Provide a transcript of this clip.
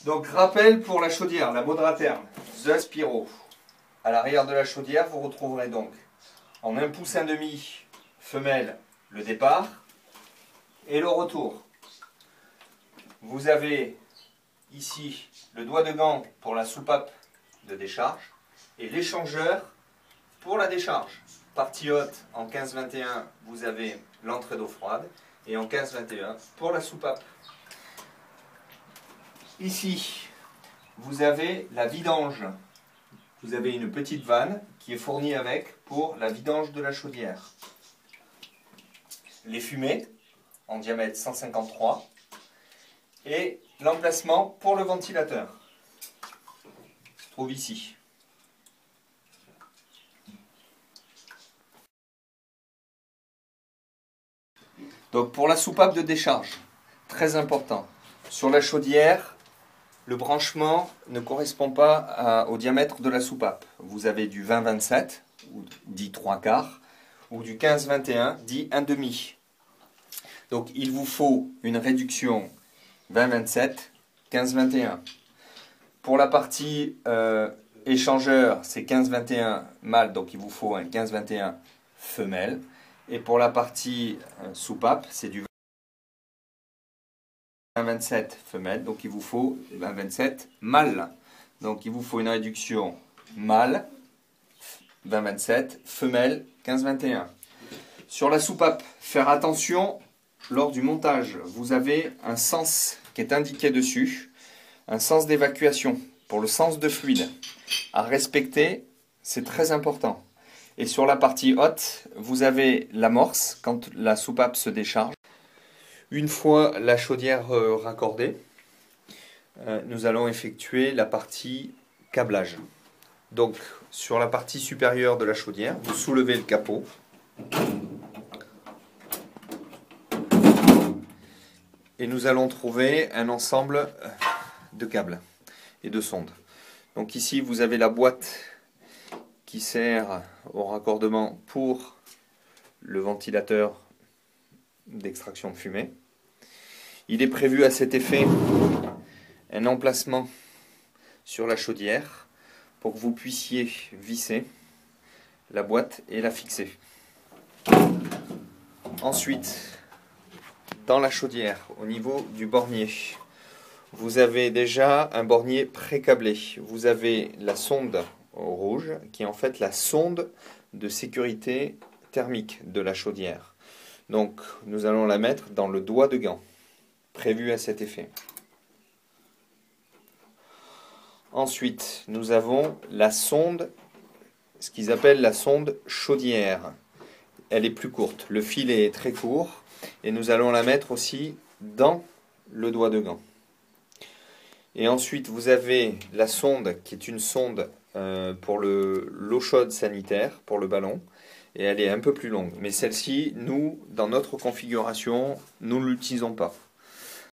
Donc rappel pour la chaudière, la Modratherm, The Spiro. À l'arrière de la chaudière, vous retrouverez donc en 1,5 pouce femelle le départ et le retour. Vous avez ici le doigt de gant pour la soupape de décharge et l'échangeur pour la décharge. Partie haute en 15-21, vous avez l'entrée d'eau froide et en 15-21 pour la soupape. Ici, vous avez la vidange. Vous avez une petite vanne qui est fournie avec pour la vidange de la chaudière. Les fumées en diamètre 153 et l'emplacement pour le ventilateur se trouve ici. Donc pour la soupape de décharge, très important, sur la chaudière, le branchement ne correspond pas au diamètre de la soupape. Vous avez du 20-27, dit 3/4, ou du 15-21, dit 1/2. Donc il vous faut une réduction 20-27, 15-21. Pour la partie échangeur, c'est 15-21 mâle, donc il vous faut un 15-21 femelle. Et pour la partie soupape, c'est du 20-27 femelle, donc il vous faut 20-27 mâle. Donc il vous faut une réduction mâle, 20-27, femelle, 15-21. Sur la soupape, faire attention lors du montage. Vous avez un sens qui est indiqué dessus, un sens d'évacuation pour le sens de fluide à respecter, c'est très important. Et sur la partie haute, vous avez l'amorce quand la soupape se décharge. Une fois la chaudière raccordée, nous allons effectuer la partie câblage. Donc sur la partie supérieure de la chaudière, vous soulevez le capot. Et nous allons trouver un ensemble de câbles et de sondes. Donc ici vous avez la boîte qui sert au raccordement pour le ventilateur d'extraction de fumée. Il est prévu à cet effet un emplacement sur la chaudière pour que vous puissiez visser la boîte et la fixer. Ensuite, dans la chaudière, au niveau du bornier, vous avez déjà un bornier pré-câblé. Vous avez la sonde rouge qui est en fait la sonde de sécurité thermique de la chaudière. Donc nous allons la mettre dans le doigt de gant prévu à cet effet. Ensuite nous avons la sonde, ce qu'ils appellent la sonde chaudière. Elle est plus courte, le fil est très court et nous allons la mettre aussi dans le doigt de gant. Et ensuite vous avez la sonde qui est une sonde pour l'eau chaude sanitaire, pour le ballon, et elle est un peu plus longue. Mais celle-ci, nous, dans notre configuration, nous ne l'utilisons pas.